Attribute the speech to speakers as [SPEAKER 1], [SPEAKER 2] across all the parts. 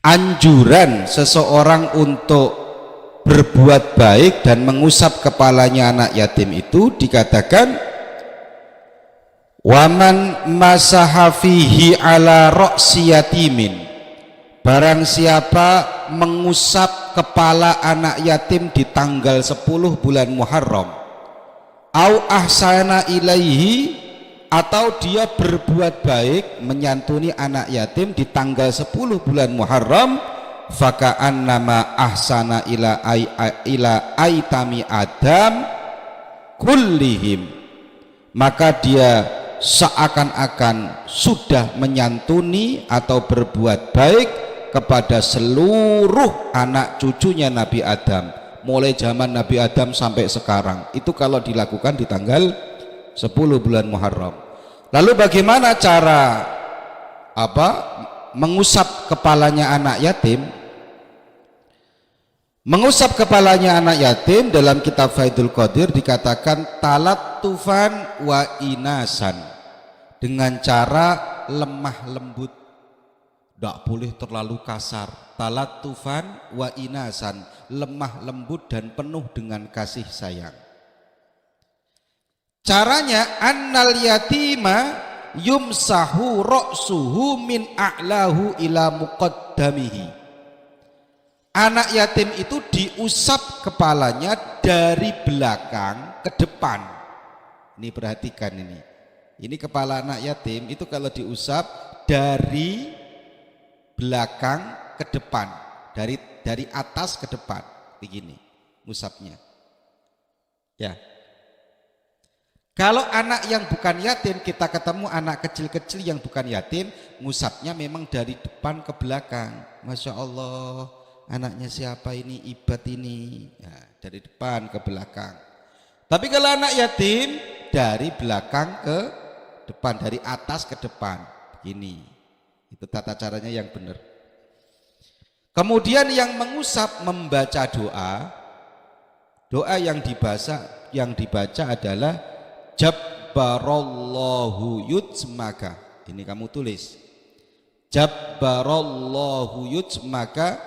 [SPEAKER 1] anjuran seseorang untuk berbuat baik dan mengusap kepalanya anak yatim itu dikatakan waman masaha fihi ala ra'si yatimin, barang siapa mengusap kepala anak yatim di tanggal 10 bulan Muharram, au ahsana ilaihi, atau dia berbuat baik menyantuni anak yatim di tanggal 10 bulan Muharram, faka'an nama ahsana ila aitami adam kullihim, maka dia seakan-akan sudah menyantuni atau berbuat baik kepada seluruh anak cucunya Nabi Adam, mulai zaman Nabi Adam sampai sekarang. Itu kalau dilakukan di tanggal 10 bulan Muharram. Lalu bagaimana cara mengusap kepalanya anak yatim? Mengusap kepalanya anak yatim dalam kitab Faidul Qadir dikatakan talattufan wa inasan, dengan cara lemah lembut, tidak boleh terlalu kasar. Talattufan wa inasan, lemah lembut dan penuh dengan kasih sayang. Caranya annal yatima yumsahu ra'suhu min a'lahu ila muqaddamihi. Anak yatim itu diusap kepalanya dari belakang ke depan. Ini perhatikan ini. Ini kepala anak yatim itu kalau diusap dari belakang ke depan, dari atas ke depan, begini usapnya. Ya. Kalau anak yang bukan yatim, kita ketemu anak kecil-kecil yang bukan yatim, ngusapnya memang dari depan ke belakang. Masya Allah, anaknya siapa ini? Ibat ini. Ya, dari depan ke belakang. Tapi kalau anak yatim, dari belakang ke depan, dari atas ke depan. Begini. Itu tata caranya yang benar. Kemudian yang mengusap membaca doa. Doa yang dibaca adalah Jabbarallahu yujmaka. Ini kamu tulis. Jabbarallahu yujmaka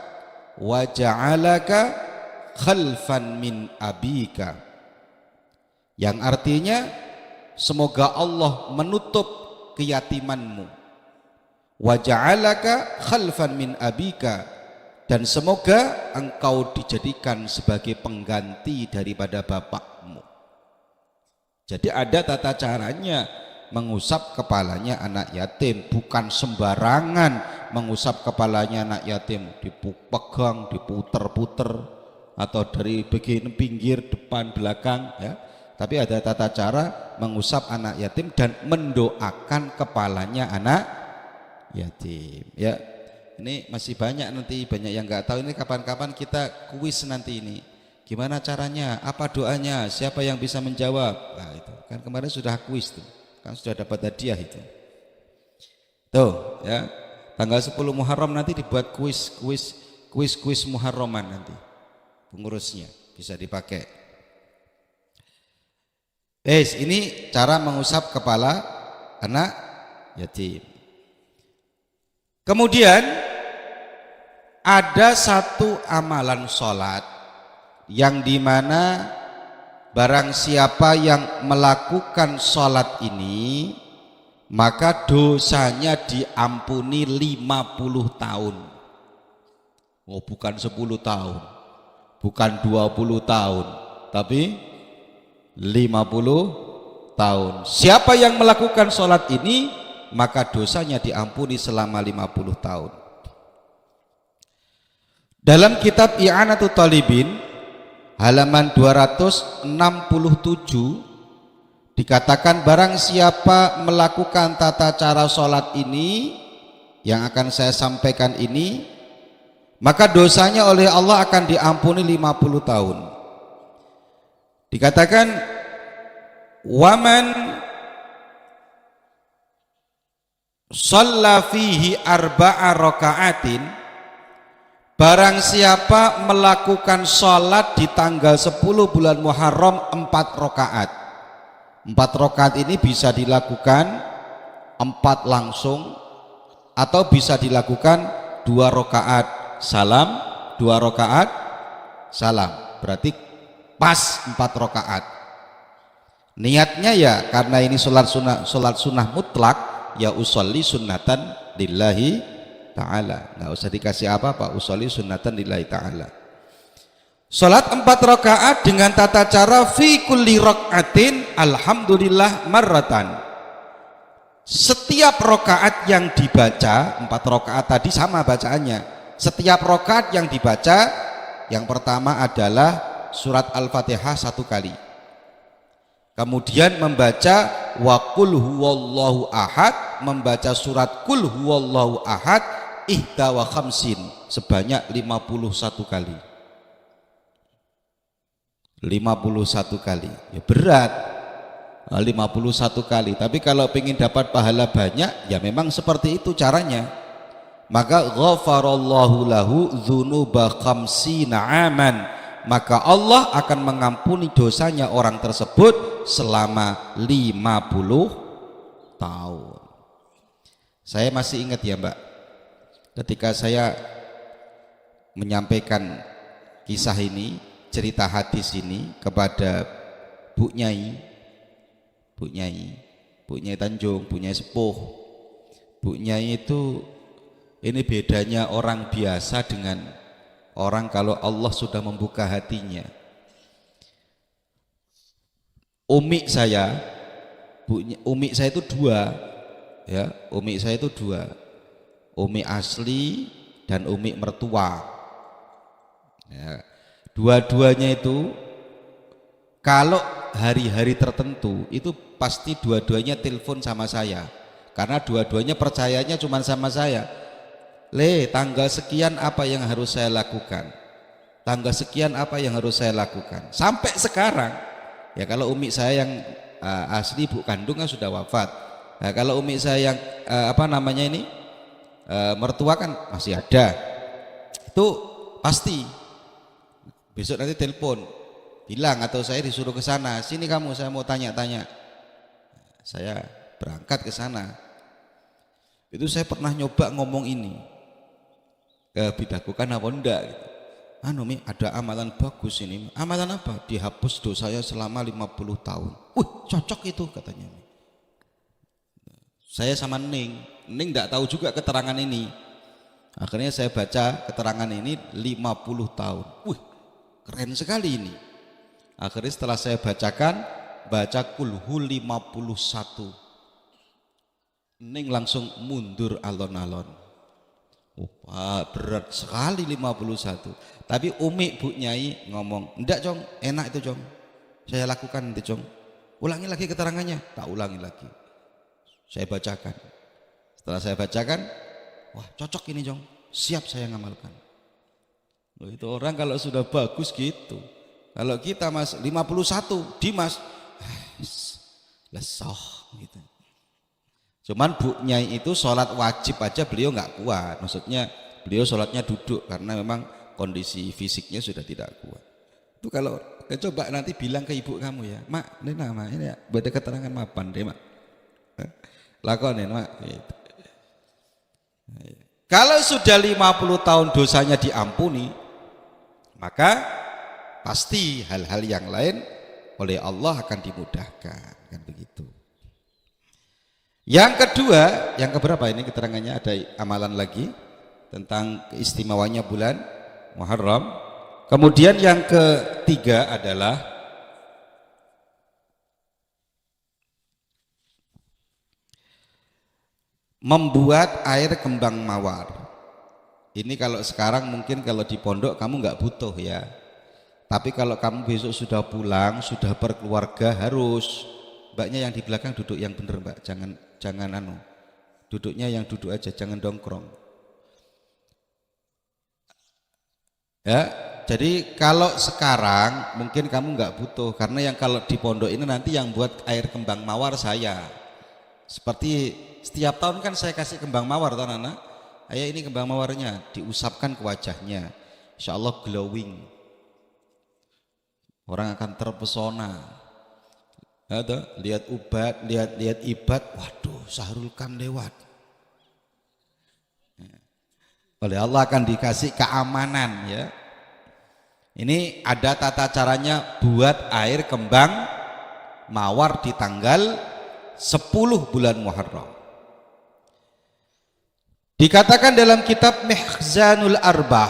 [SPEAKER 1] wa ja'alaka khalfan min abika. Yang artinya semoga Allah menutup keyatimanmu. Wa ja'alaka khalfan min abika, dan semoga engkau dijadikan sebagai pengganti daripada bapakmu. Jadi ada tata caranya mengusap kepalanya anak yatim, bukan sembarangan mengusap kepalanya anak yatim, dipegang, diputer-puter, atau dari bagian pinggir, depan, belakang, ya. Tapi ada tata cara mengusap anak yatim dan mendoakan kepalanya anak yatim. Ya, ini masih banyak, nanti banyak yang nggak tahu. Ini kapan-kapan kita kuis nanti ini. Gimana caranya? Apa doanya? Siapa yang bisa menjawab? Nah, itu kan kemarin sudah kuis tuh, kan sudah dapat hadiah itu. Tuh, ya. Tanggal 10 Muharram nanti dibuat kuis Muharraman nanti. Pengurusnya bisa dipakai. Ini cara mengusap kepala anak yatim. Kemudian ada satu amalan sholat yang dimana barang siapa yang melakukan sholat ini maka dosanya diampuni 50 tahun. Oh, bukan 10 tahun, bukan 20 tahun, tapi 50 tahun. Siapa yang melakukan sholat ini maka dosanya diampuni selama 50 tahun. Dalam kitab I'anatul Talibin halaman 267 dikatakan barang siapa melakukan tata cara sholat ini yang akan saya sampaikan ini, maka dosanya oleh Allah akan diampuni 50 tahun. Dikatakan waman shalla fihi arba'a raka'atin, barang siapa melakukan sholat di tanggal 10 bulan Muharram 4 rakaat. 4 rakaat ini bisa dilakukan 4 langsung atau bisa dilakukan 2 rakaat salam, 2 rakaat salam. Berarti pas 4 rakaat. Niatnya ya karena ini salat sunnah mutlak, ya usolli sunnatan lillahi ta'ala. Nggak usah dikasih apa-apa, usolli sunnatan lillahi ta'ala. Salat 4 rakaat dengan tata cara fi kulli rakaatin alhamdulillah marratan. Setiap rakaat yang dibaca, 4 rakaat tadi sama bacaannya. Setiap rakaat yang dibaca, yang pertama adalah surat Al-Fatihah 1 kali. Kemudian membaca wa qul huwallahu ahad, membaca surat qul huwallahu ahad ihda wa khamsin sebanyak 51 kali. 51 kali. Ya berat. 51 kali. Tapi kalau ingin dapat pahala banyak, ya memang seperti itu caranya. Maka ghafarallahu lahu dzunuba khamsina aman. Maka Allah akan mengampuni dosanya orang tersebut selama 50 tahun. Saya masih ingat ya Mbak, ketika saya menyampaikan kisah ini, cerita hadis ini kepada Bu Nyai Tanjung, Bu Nyai Sepuh. Bu Nyai itu, ini bedanya orang biasa dengan orang kalau Allah sudah membuka hatinya. Umi saya itu 2 ya, umi saya itu 2, umi asli dan umi mertua ya. Dua-duanya itu kalau hari-hari tertentu itu pasti dua-duanya telepon sama saya, karena dua-duanya percayanya cuma sama saya. Tanggal sekian apa yang harus saya lakukan, tanggal sekian apa yang harus saya lakukan, sampai sekarang ya. Kalau umi saya yang asli ibu kandung kan sudah wafat. Nah, kalau umi saya yang mertua kan masih ada, itu pasti besok nanti telepon bilang, atau saya disuruh ke sana, sini kamu, saya mau tanya-tanya. Saya berangkat ke sana. Itu saya pernah nyoba ngomong ini ke bidaku kan apa enggak gitu. Mi ada amalan bagus ini. Amalan apa? Dihapus dosanya selama 50 tahun. Cocok itu katanya. Saya sama Ning enggak tahu juga keterangan ini. Akhirnya saya baca keterangan ini 50 tahun. Keren sekali ini. Akhirnya setelah saya baca kulhu 51. Ning langsung mundur alon-alon. Berat sekali 51. Tapi umi Bu Nyai ngomong, enggak Jong, enak itu Jong, saya lakukan nanti Jong. Ulangi lagi keterangannya. Tak ulangi lagi, saya bacakan. Setelah saya bacakan, wah cocok ini Jong, siap saya ngamalkan. Itu orang kalau sudah bagus gitu. Kalau kita Mas 51 Dimas lesoh gitu. Cuman Bu Nyai itu sholat wajib aja beliau nggak kuat. Maksudnya beliau sholatnya duduk karena memang kondisi fisiknya sudah tidak kuat. Itu kalau coba nanti bilang ke ibu kamu ya, Mak, ini nama ini ya, beda keterangan mapan deh Mak. Lakonin Mak. Gitu. Kalau sudah 50 tahun dosanya diampuni, maka pasti hal-hal yang lain oleh Allah akan dimudahkan, kan begitu. Yang kedua, yang keberapa ini keterangannya, ada amalan lagi tentang keistimewanya bulan Muharram. Kemudian yang ketiga adalah membuat air kembang mawar. Ini kalau sekarang mungkin kalau di pondok kamu nggak butuh ya. Tapi kalau kamu besok sudah pulang, sudah berkeluarga, harus. Mbaknya yang di belakang duduk yang bener Mbak, jangan duduknya yang duduk aja, jangan dongkrong ya. Jadi kalau sekarang mungkin kamu nggak butuh, karena yang kalau di pondok ini nanti yang buat air kembang mawar saya. Seperti setiap tahun kan saya kasih kembang mawar toh anak. Ayo ini kembang mawarnya, diusapkan ke wajahnya, insya Allah glowing, orang akan terpesona. Lihat ubat, lihat ibad, waduh Sahrul Kam lewat. oleh Allah akan dikasih keamanan ya. Ini ada tata caranya buat air kembang mawar di tanggal 10 bulan Muharram. Dikatakan dalam kitab Mihzanul Arbah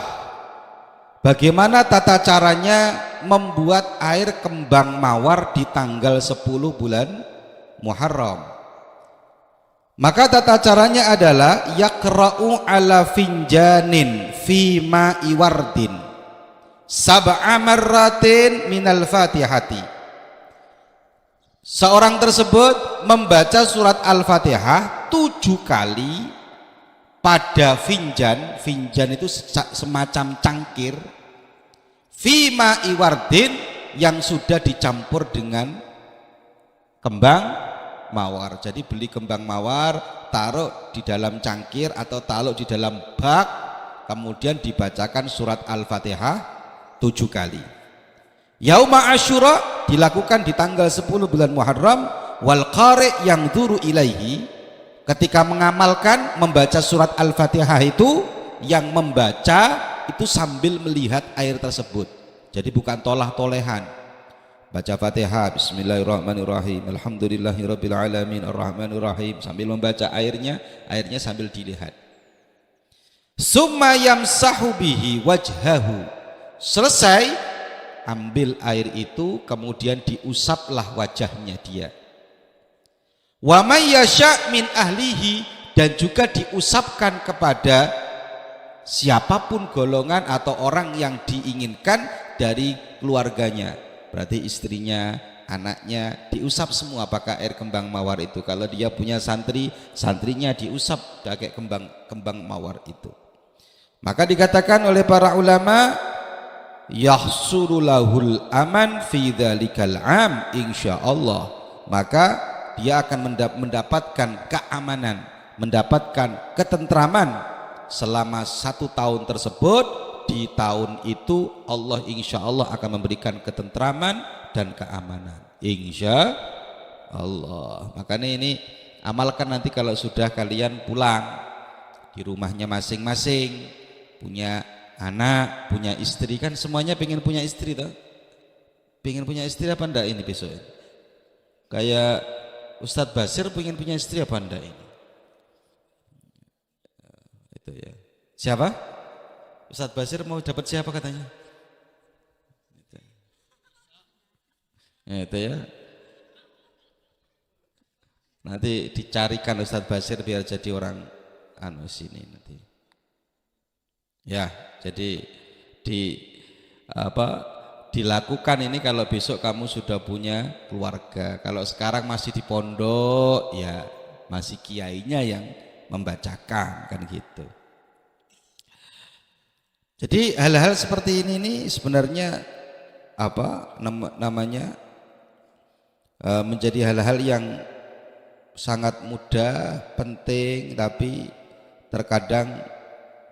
[SPEAKER 1] bagaimana tata caranya membuat air kembang mawar di tanggal 10 bulan Muharram. Maka tata caranya adalah yaqra'u ala finjanin fi ma'i wardin sab'a marratin minal Fatihati. Seorang tersebut membaca surat Al-Fatihah 7 kali pada finjan. Finjan itu semacam cangkir fi ma'i wardin yang sudah dicampur dengan kembang mawar. Jadi beli kembang mawar, taruh di dalam cangkir atau taruh di dalam bak, kemudian dibacakan surat Al-Fatihah 7 kali. Yauma Asyura dilakukan di tanggal 10 bulan Muharram. Wal qari' yang duru ilaihi, ketika mengamalkan membaca surat Al-Fatihah itu, yang membaca itu sambil melihat air tersebut. Jadi bukan tolah-tolehan. Baca Fatihah bismillahirrahmanirrahim alhamdulillahirabbil alamin arrahmanirrahim sambil membaca airnya sambil dilihat. Summa yamsahu bihi wajhahu, selesai ambil air itu kemudian diusaplah wajahnya dia. Wa may yasha' min ahlihi, dan juga diusapkan kepada siapapun golongan atau orang yang diinginkan dari keluarganya. Berarti istrinya, anaknya diusap semua pakai air kembang mawar itu. Kalau dia punya santri, santrinya diusap pakai kembang mawar itu. Maka dikatakan oleh para ulama, yahsurulahul aman fi dzalikal am insyaallah. Maka dia akan mendapatkan keamanan, mendapatkan ketentraman selama 1 tahun tersebut. Di tahun itu Allah insya Allah akan memberikan ketentraman dan keamanan, insya Allah. Makanya ini amalkan nanti kalau sudah kalian pulang di rumahnya masing-masing, punya anak, punya istri. Kan semuanya pengen punya istri toh? Pengen punya istri apa enggak ini besok? Kayak Ustadz Basir pengen punya istri apa enggak ini? Itu ya. Siapa? Ustadz Basir mau dapat siapa katanya? Itu ya. Nanti dicarikan Ustadz Basir biar jadi orang sini nanti. Ya, jadi dilakukan ini kalau besok kamu sudah punya keluarga. Kalau sekarang masih di pondok, ya masih kiainya yang membacakan kan gitu. Jadi hal-hal seperti ini sebenarnya menjadi hal-hal yang sangat mudah, penting, tapi terkadang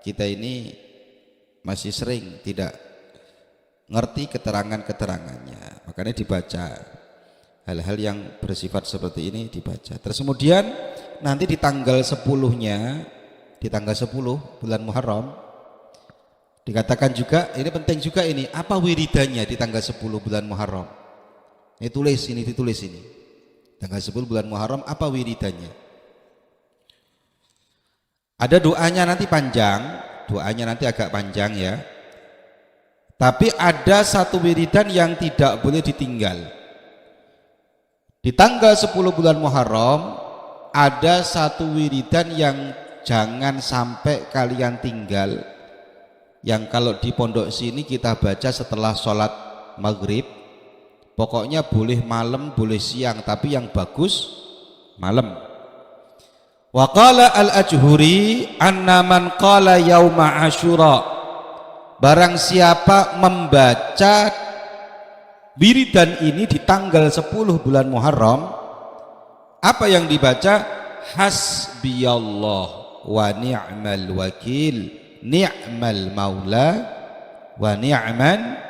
[SPEAKER 1] kita ini masih sering tidak ngerti keterangan-keterangannya. Makanya dibaca hal-hal yang bersifat seperti ini dibaca. Terus kemudian nanti di tanggal 10-nya, di tanggal 10 bulan Muharram, dikatakan juga, ini penting juga ini, apa wiridannya di tanggal 10 bulan Muharram? Ditulis ini. Tanggal 10 bulan Muharram apa wiridannya? Ada doanya nanti panjang, doanya nanti agak panjang ya. Tapi ada satu wiridan yang tidak boleh ditinggal. Di tanggal 10 bulan Muharram ada satu wiridan yang jangan sampai kalian tinggal. Yang kalau di pondok sini kita baca setelah sholat maghrib, pokoknya boleh malam boleh siang, tapi yang bagus malam. Wa qala al-Ajhuri anna man qala yauma Asyura, barang siapa membaca wiridan ini di tanggal 10 bulan Muharram, apa yang dibaca? Hasbiyallah wa ni'mal wakil, ni'mal maula wa ni'man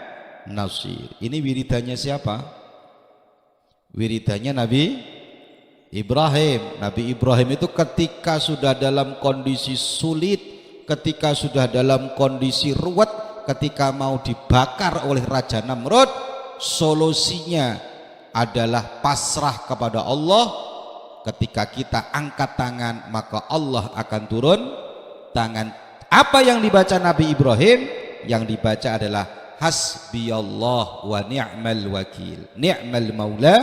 [SPEAKER 1] nasir. Ini wiridannya siapa? Wiridannya Nabi Ibrahim. Nabi Ibrahim itu ketika sudah dalam kondisi sulit, ketika sudah dalam kondisi ruwet, ketika mau dibakar oleh Raja Namrud, solusinya adalah pasrah kepada Allah. Ketika kita angkat tangan, maka Allah akan turun tangan. Apa yang dibaca Nabi Ibrahim? Yang dibaca adalah hasbiyallah wa ni'mal wakil, ni'mal maula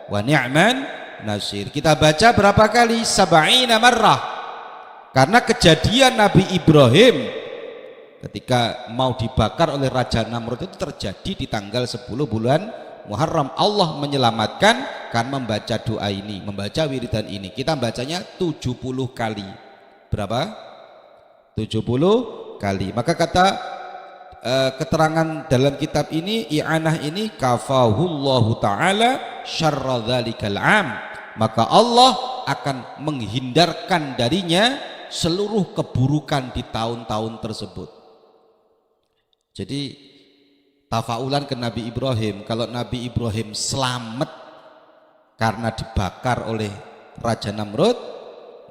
[SPEAKER 1] wa ni'man nasir. Kita baca berapa kali? 70 marrah. Karena kejadian Nabi Ibrahim ketika mau dibakar oleh Raja Namrud itu terjadi di tanggal 10 bulan Muharram. Allah menyelamatkan karena membaca doa ini, membaca wiridan ini. Kita bacanya 70 kali. Berapa? 70 kali. Maka kata keterangan dalam kitab ini, i'anah ini, kafahullahu ta'ala syarra dzalikal am, maka Allah akan menghindarkan darinya seluruh keburukan di tahun-tahun tersebut. Jadi tafaulan ke Nabi Ibrahim, kalau Nabi Ibrahim selamat karena dibakar oleh Raja Namrud,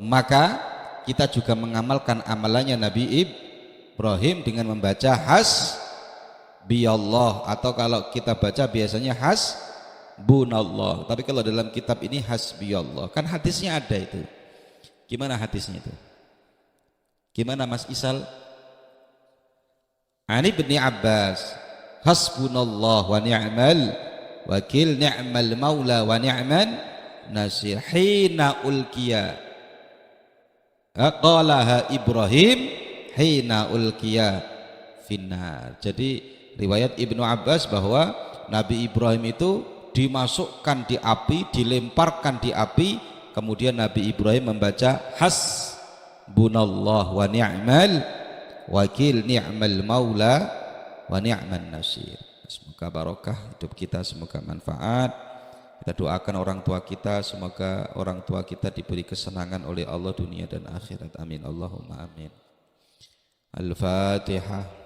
[SPEAKER 1] maka kita juga mengamalkan amalannya Nabi Ibrahim dengan membaca hasbiyallah, atau kalau kita baca biasanya hasbunallah. Tapi kalau dalam kitab ini hasbiyallah, kan hadisnya ada itu. Gimana hadisnya itu? Gimana Mas Isal? Ani bin Abbas, hasbunallah wa ni'mal wakil, ni'mal maula wa ni'man nasir, hina ulkiya qalaha Ibrahim hina ulkiya finnar. Jadi riwayat Ibnu Abbas bahwa Nabi Ibrahim itu dimasukkan di api, dilemparkan di api, kemudian Nabi Ibrahim membaca hasbunallah wa ni'mal wakil, ni'mal maula wa ni'man nasir. Semoga barokah hidup kita, semoga manfaat. Kita doakan orang tua kita, semoga orang tua kita diberi kesenangan oleh Allah dunia dan akhirat. Amin Allahumma amin. Al-Fatihah.